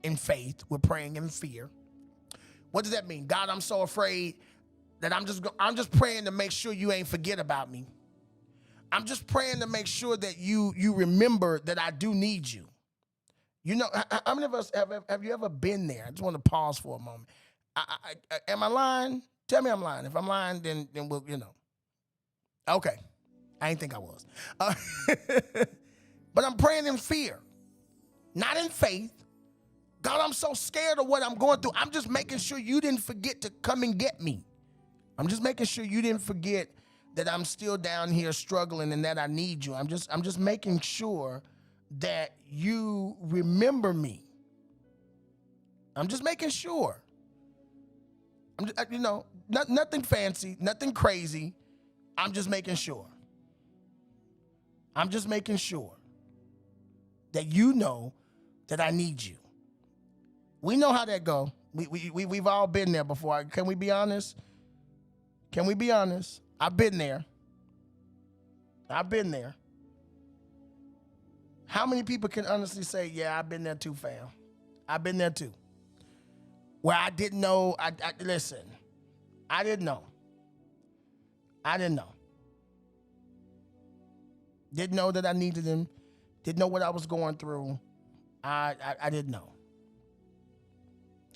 in faith. We're praying in fear. What does that mean? God, I'm so afraid that I'm just praying to make sure you ain't forget about me. I'm just praying to make sure that you remember that I do need you. You know, how many of us have you ever been there? I just want to pause for a moment. Am I lying? Tell me I'm lying. If I'm lying, then we'll, Okay. I ain't think I was. But I'm praying in fear, not in faith. God, I'm so scared of what I'm going through. I'm just making sure you didn't forget to come and get me. I'm just making sure you didn't forget that I'm still down here struggling and that I need you. I'm just making sure that you remember me. I'm just making sure. Nothing fancy, nothing crazy. I'm just making sure. I'm just making sure that you know that I need you. We know how that go. We've all been there before. Can we be honest? Can we be honest? I've been there. I've been there. How many people can honestly say, yeah, I've been there too, fam? I've been there too. Where I didn't know, listen, I didn't know. I didn't know. Didn't know that I needed him. Didn't know what I was going through. I didn't know.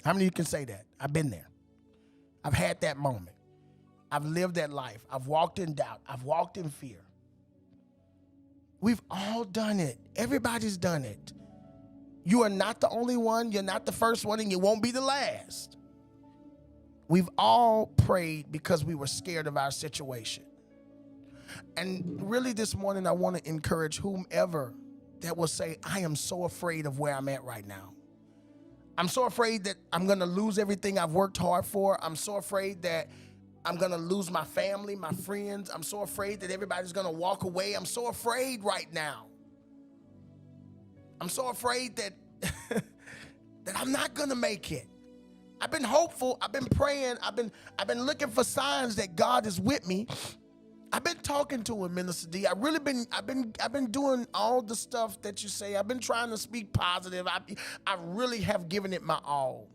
How many of you can say that? I've been there. I've had that moment. I've lived that life. I've walked in doubt. I've walked in fear. We've all done it. Everybody's done it. You are not the only one. You're not the first one, and you won't be the last. We've all prayed because we were scared of our situation. And really this morning, I want to encourage whomever that will say, I am so afraid of where I'm at right now. I'm so afraid that I'm going to lose everything I've worked hard for. I'm so afraid that I'm going to lose my family, my friends. I'm so afraid that everybody's going to walk away. I'm so afraid right now. I'm so afraid that that I'm not going to make it. I've been hopeful. I've been praying. I've been looking for signs that God is with me. I've been talking to him, Minister D. I've been doing all the stuff that you say. I've been trying to speak positive. I really have given it my all.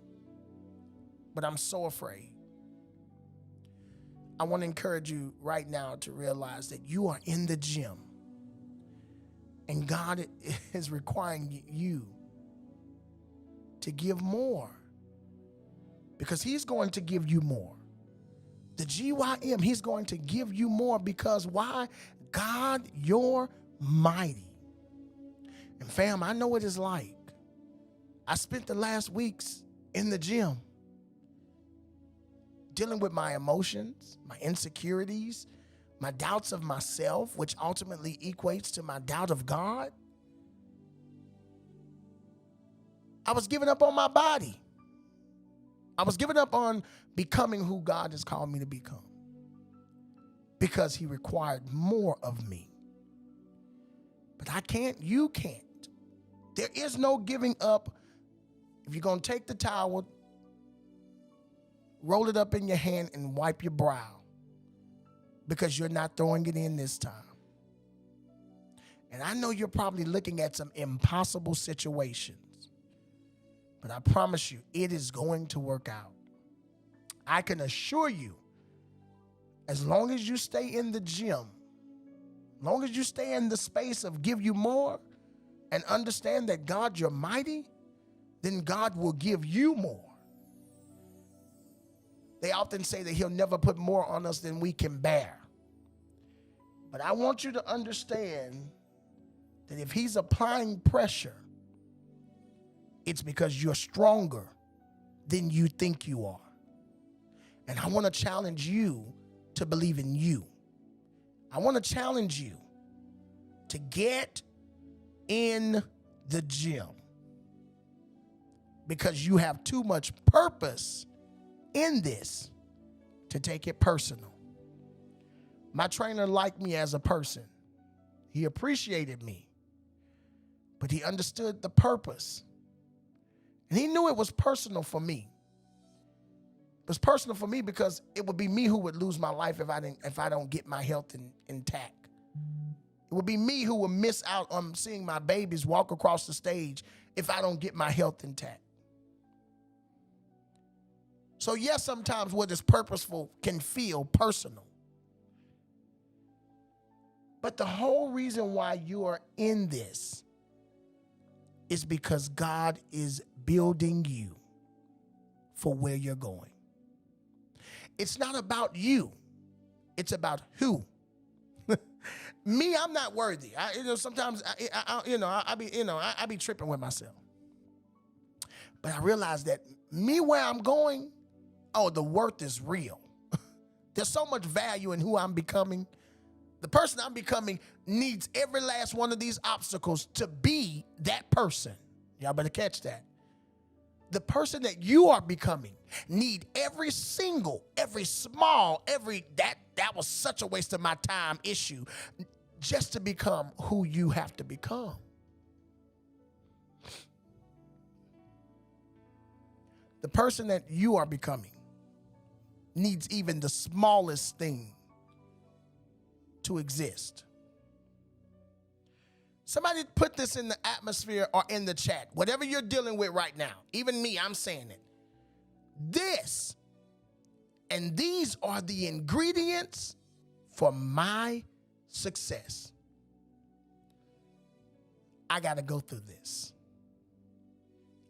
But I'm so afraid. I want to encourage you right now to realize that you are in the gym. And God is requiring you to give more. Because he's going to give you more. The GYM, he's going to give you more because why? God, you're mighty. And fam, I know what it's like. I spent the last weeks in the gym dealing with my emotions, my insecurities, my doubts of myself, which ultimately equates to my doubt of God. I was giving up on my body. I was giving up on becoming who God has called me to become because he required more of me. But I can't, you can't. There is no giving up. If you're going to take the towel, roll it up in your hand and wipe your brow because you're not throwing it in this time. And I know you're probably looking at some impossible situations. But I promise you, it is going to work out. I can assure you, as long as you stay in the gym, as long as you stay in the space of give you more and understand that God, you're mighty, then God will give you more. They often say that he'll never put more on us than we can bear. But I want you to understand that if he's applying pressure, it's because you're stronger than you think you are. And I want to challenge you to believe in you. I want to challenge you to get in the gym, because you have too much purpose in this to take it personal. My trainer liked me as a person. He appreciated me, but he understood the purpose. And he knew it was personal for me. It was personal for me because it would be me who would lose my life if I don't get my health intact. It would be me who would miss out on seeing my babies walk across the stage if I don't get my health intact. So yes, sometimes what is purposeful can feel personal. But the whole reason why you are in this is because God is building you for where you're going. It's not about you. It's about who. Me, I'm not worthy. Sometimes I be tripping with myself. But I realize that me where I'm going, the worth is real. There's so much value in who I'm becoming. The person I'm becoming needs every last one of these obstacles to be that person. Y'all better catch that. The person that you are becoming need every small, that was such a waste of my time issue just to become who you have to become. The person that you are becoming needs even the smallest thing to exist. Somebody put this in the atmosphere or in the chat. Whatever you're dealing with right now, even me, I'm saying it. This and these are the ingredients for my success. I got to go through this.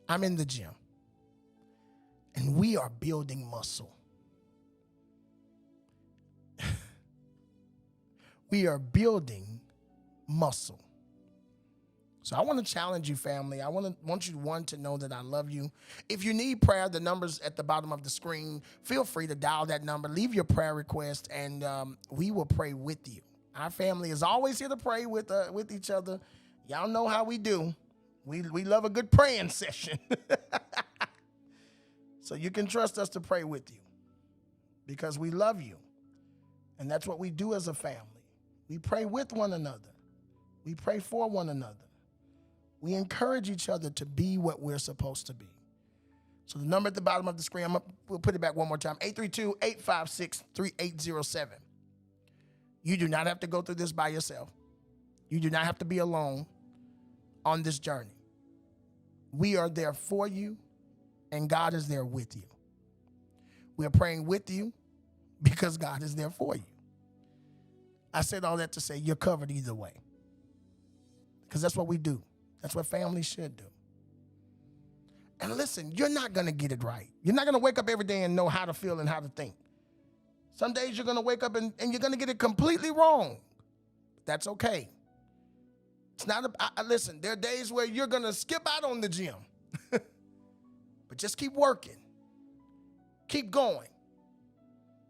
I'm in the gym, and we are building muscle. We are building muscle. So I want to challenge you, family. I want you to know that I love you. If you need prayer, the number's at the bottom of the screen. Feel free to dial that number. Leave your prayer request, and we will pray with you. Our family is always here to pray with each other. Y'all know how we do. We love a good praying session. So you can trust us to pray with you because we love you. And that's what we do as a family. We pray with one another. We pray for one another. We encourage each other to be what we're supposed to be. So the number at the bottom of the screen, we'll put it back one more time, 832-856-3807. You do not have to go through this by yourself. You do not have to be alone on this journey. We are there for you, and God is there with you. We are praying with you because God is there for you. I said all that to say you're covered either way, because that's what we do. That's what families should do. And listen, you're not going to get it right. You're not going to wake up every day and know how to feel and how to think. Some days you're going to wake up and you're going to get it completely wrong. That's okay. It's not, listen, there are days where you're going to skip out on the gym. But just keep working. Keep going.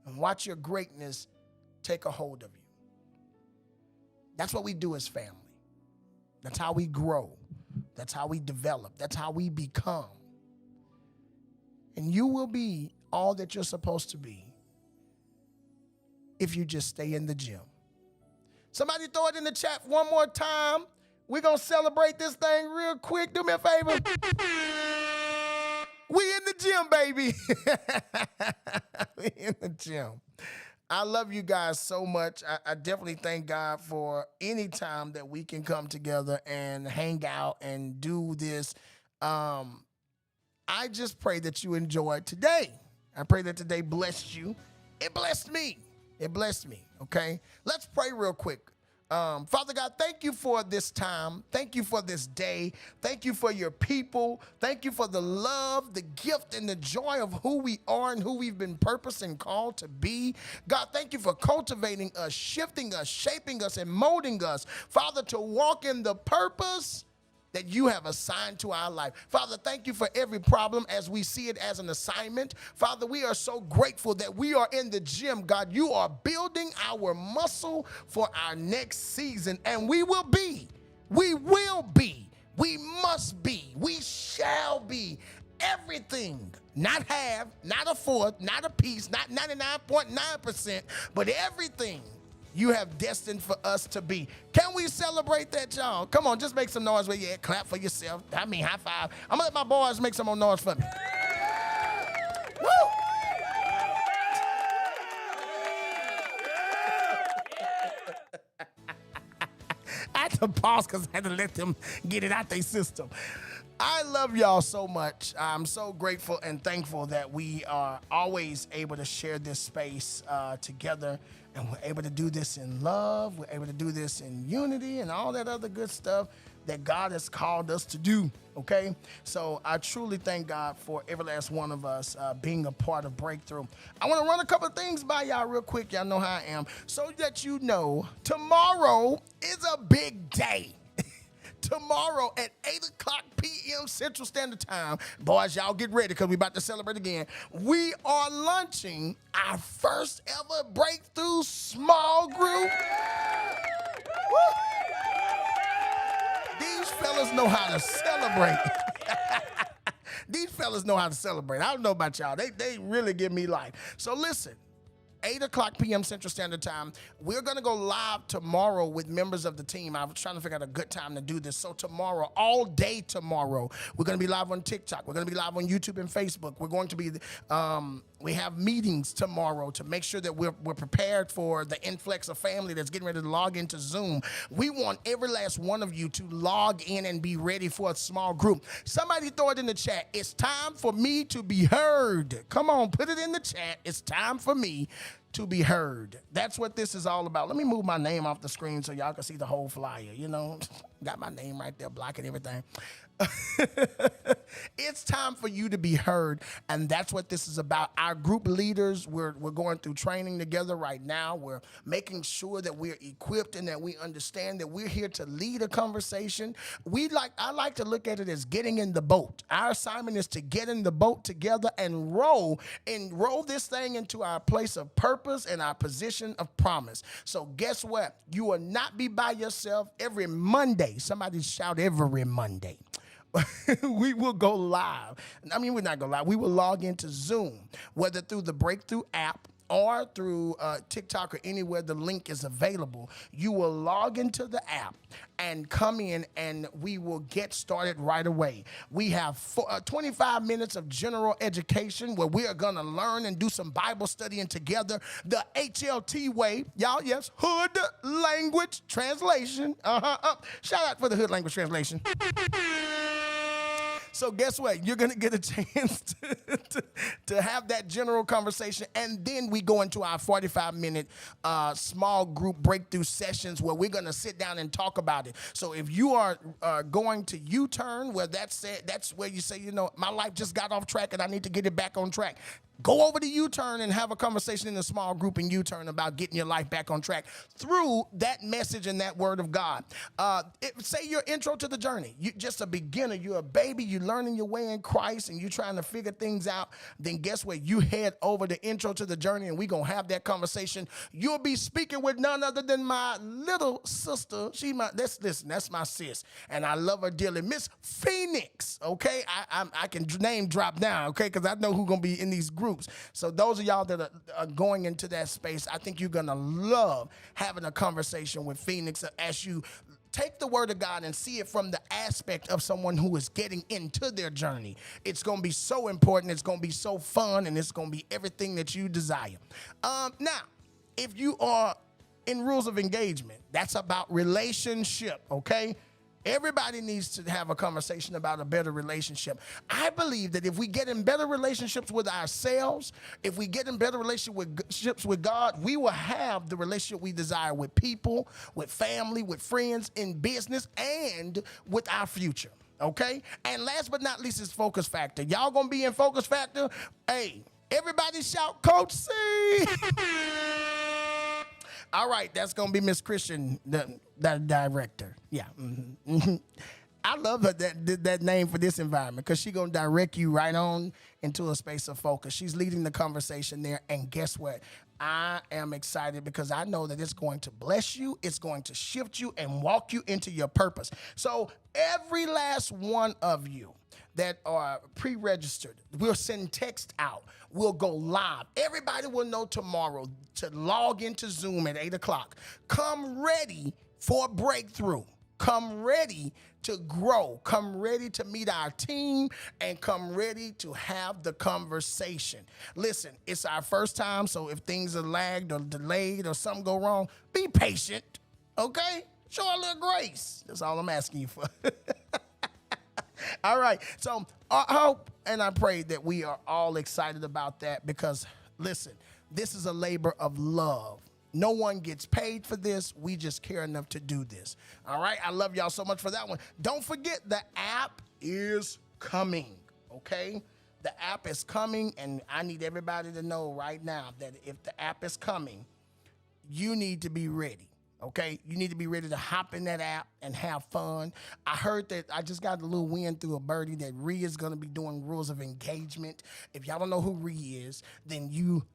And watch your greatness take a hold of you. That's what we do as family. That's how we grow. That's how we develop. That's how we become. And you will be all that you're supposed to be if you just stay in the gym. Somebody throw it in the chat one more time. We're going to celebrate this thing real quick. Do me a favor. We in the gym, baby. We in the gym. I love you guys so much. I definitely thank God for any time that we can come together and hang out and do this. I just pray that you enjoyed today. I pray that today blessed you. It blessed me. It blessed me, okay? Let's pray real quick. Father God, thank you for this time. Thank you for this day. Thank you for your people. Thank you for the love, the gift, and the joy of who we are and who we've been purposed and called to be. God, thank you for cultivating us, shifting us, shaping us, and molding us, Father, to walk in the purpose that you have assigned to our life. Father, thank you for every problem as we see it as an assignment. Father, we are so grateful that we are in the gym, God. You are building our muscle for our next season, and we will be, we must be, we shall be everything, not half, not a fourth, not a piece, not 99.9%, but everything you have destined for us to be. Can we celebrate that, y'all? Come on, just make some noise with you. Clap for yourself. I mean, high five. I'm gonna let my boys make some more noise for me. Woo! I had to pause because I had to let them get it out their system. I love y'all so much. I'm so grateful and thankful that we are always able to share this space together, and we're able to do this in love. We're able to do this in unity and all that other good stuff that God has called us to do, okay? So I truly thank God for every last one of us being a part of Breakthrough. I want to run a couple of things by y'all real quick. Y'all know how I am. So that you know, tomorrow is a big day. Tomorrow at 8 o'clock p.m. Central Standard Time, boys, y'all get ready because we're about to celebrate again. We are launching our first ever Breakthrough small group. Woo. These fellas know how to celebrate. These fellas know how to celebrate. I don't know about y'all. They really give me life. So listen. 8 o'clock p.m. Central Standard Time. We're going to go live tomorrow with members of the team. I was trying to figure out a good time to do this. So tomorrow, all day tomorrow, we're going to be live on TikTok. We're going to be live on YouTube and Facebook. We're going to be, we have meetings tomorrow to make sure that we're prepared for the influx of family that's getting ready to log into Zoom. We want every last one of you to log in and be ready for a small group. Somebody throw it in the chat. It's time for me to be heard. Come on, put it in the chat. It's time for me to be heard. That's what this is all about. Let me move my name off the screen so y'all can see the whole flyer. You know, got my name right there blocking everything. It's time for you to be heard, and that's what this is about. Our group leaders, we're going through training together right now. We're making sure that we're equipped and that we understand that we're here to lead a conversation. I like to look at it as getting in the boat. Our assignment is to get in the boat together and row this thing into our place of purpose and our position of promise. So guess what? You will not be by yourself every Monday. Somebody shout every Monday. We will go live. I mean, we're not going live. We will log into Zoom, whether through the Breakthrough app or through TikTok or anywhere the link is available. You will log into the app and come in, and we will get started right away. We have 25 minutes of general education where we are going to learn and do some Bible studying together the HLT way. Y'all, yes, Hood Language Translation. Shout out for the Hood Language Translation. So guess what? You're going to get a chance to have that general conversation, and then we go into our 45-minute small group breakthrough sessions where we're going to sit down and talk about it. So if you are going to U-turn, where that's where you say, you know, my life just got off track and I need to get it back on track. Go over to U-turn and have a conversation in a small group in U-turn about getting your life back on track through that message and that word of God. Say your intro to the journey. You're just a beginner. You're a baby. You're learning your way in Christ and you're trying to figure things out. Then guess what? You head over the intro to the journey and we're going to have that conversation. You'll be speaking with none other than my little sister. That's my sis. And I love her dearly. Miss Phoenix, okay? I can name drop now, okay? Because I know who's going to be in these groups. So those of y'all that are going into that space, I think you're going to love having a conversation with Phoenix as you take the word of God and see it from the aspect of someone who is getting into their journey. It's going to be so important. It's going to be so fun, and it's going to be everything that you desire. Now, if you are in rules of engagement, that's about relationship, okay? Everybody needs to have a conversation about a better relationship. I believe that if we get in better relationships with ourselves, if we get in better relationships with God, we will have the relationship we desire with people, with family, with friends, in business, and with our future, okay? And last but not least is Focus Factor. Y'all gonna be in Focus Factor? Hey, everybody shout Coach C! All right, that's going to be Miss Christian, the director. Yeah. I love that name for this environment because she's going to direct you right on into a space of focus. She's leading the conversation there. And guess what? I am excited because I know that it's going to bless you. It's going to shift you and walk you into your purpose. So every last one of you that are pre-registered, we'll send text out. We'll go live. Everybody will know tomorrow to log into Zoom at 8 o'clock. Come ready for a breakthrough. Come ready to grow. Come ready to meet our team and come ready to have the conversation. Listen, it's our first time, so if things are lagged or delayed or something go wrong, be patient, okay? Show a little grace. That's all I'm asking you for. All right, so I hope and I pray that we are all excited about that because, listen, this is a labor of love. No one gets paid for this. We just care enough to do this. All right, I love y'all so much for that one. Don't forget the app is coming, okay? The app is coming, and I need everybody to know right now that if the app is coming, you need to be ready. Okay, you need to be ready to hop in that app and have fun. I heard that I just got a little wind through a birdie that Ree is going to be doing rules of engagement. If y'all don't know who Ree is, then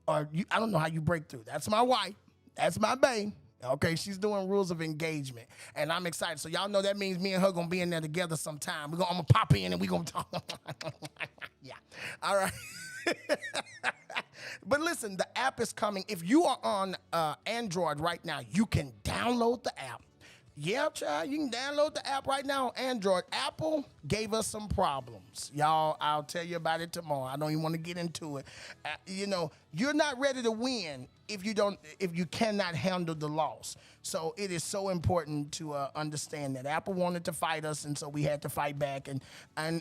I don't know how you break through. That's my wife. That's my bae. Okay, she's doing rules of engagement, and I'm excited. So y'all know that means me and her gonna be in there together sometime. I'm gonna pop in and we gonna talk. Yeah, all right. But listen, the app is coming. If you are on Android right now, you can download the app. Yeah, child, you can download the app right now on Android. Apple gave us some problems. Y'all, I'll tell you about it tomorrow. I don't even want to get into it. You're not ready to win if you cannot handle the loss. So it is so important to understand that Apple wanted to fight us, and so we had to fight back. And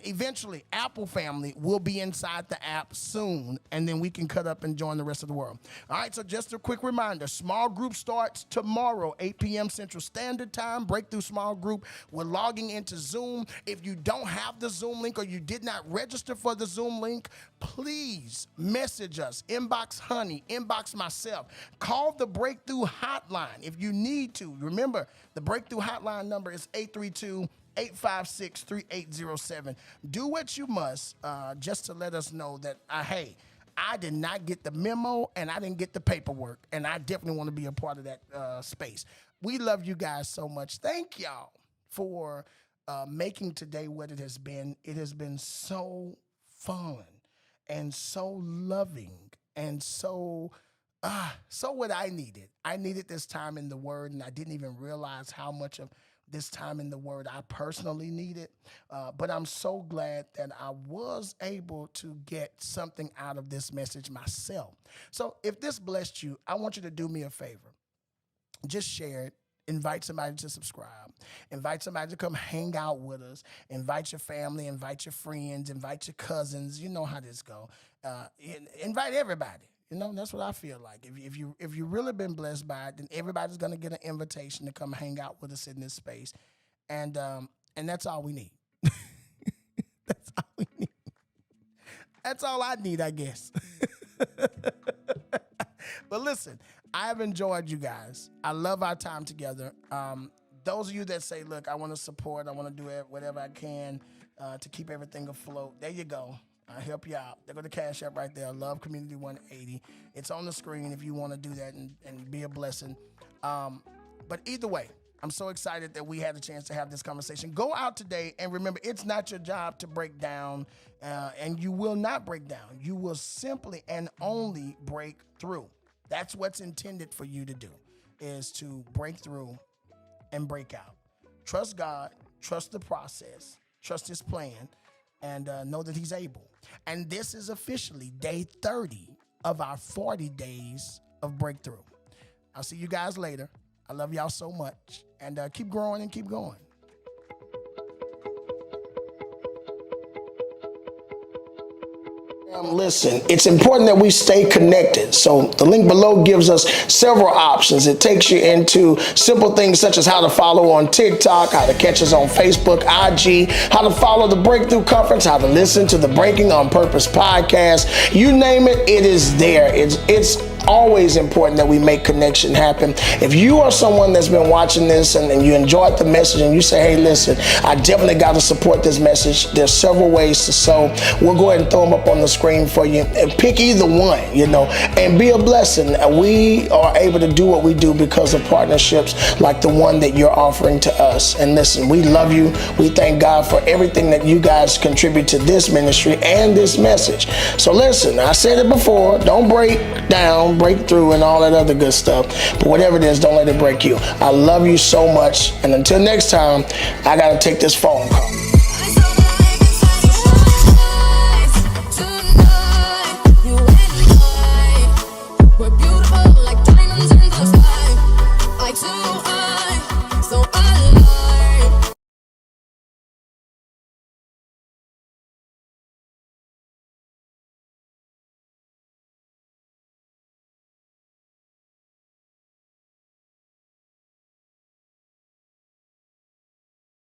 eventually, Apple family will be inside the app soon, and then we can cut up and join the rest of the world. All right, so just a quick reminder, small group starts tomorrow, 8 p.m. Central Standard Time, Breakthrough Small Group. We're logging into Zoom. If you don't have the Zoom link or you did not register for the Zoom link, please message us, inbox Honey, inbox myself. Call the Breakthrough Hotline if you need to. Remember, the Breakthrough Hotline number is 832-856-3807. Do what you must just to let us know that, hey, I did not get the memo and I didn't get the paperwork, and I definitely want to be a part of that space. We love you guys so much. Thank y'all for making today what it has been. It has been so fun and so loving and so what I needed. I needed this time in the Word, and I didn't even realize how much of this time in the Word I personally needed. But I'm so glad that I was able to get something out of this message myself. So if this blessed you, I want you to do me a favor. Just share it. Invite somebody to subscribe. Invite somebody to come hang out with us. Invite your family. Invite your friends. Invite your cousins. You know how this go. Invite everybody. You know, that's what I feel like. If you really been blessed by it, then everybody's gonna get an invitation to come hang out with us in this space, and that's all we need. That's all we need. That's all I need, I guess. But listen, I have enjoyed you guys. I love our time together. Those of you that say, look, I want to support, I want to do whatever I can to keep everything afloat, there you go. I'll help you out. They're going to Cash App right there, Love Community 180. It's on the screen if you want to do that and be a blessing. But either way, I'm so excited that we had a chance to have this conversation. Go out today and remember, it's not your job to break down, and you will not break down. You will simply and only break through. That's what's intended for you to do, is to break through and break out. Trust God, trust the process, trust His plan, and know that He's able. And this is officially day 30 of our 40 days of breakthrough. I'll see you guys later. I love y'all so much, and keep growing and keep going. Listen, it's important that we stay connected. So the link below gives us several options. It takes you into simple things such as how to follow on TikTok, how to catch us on Facebook, IG, how to follow the Breakthrough Conference, how to listen to the Breaking on Purpose podcast. You name it, it is there. It's always important that we make connection happen. If you are someone that's been watching this and you enjoyed the message and you say, hey, listen, I definitely got to support this message, there's several ways to sow. We'll go ahead and throw them up on the screen for you, and pick either one, and be a blessing. We are able to do what we do because of partnerships like the one that you're offering to us. And listen, we love you. We thank God for everything that you guys contribute to this ministry and this message. So listen, I said it before, don't break down, break through, and all that other good stuff. But whatever it is, don't let it break you. I love you so much. And until next time, I got to take this phone call.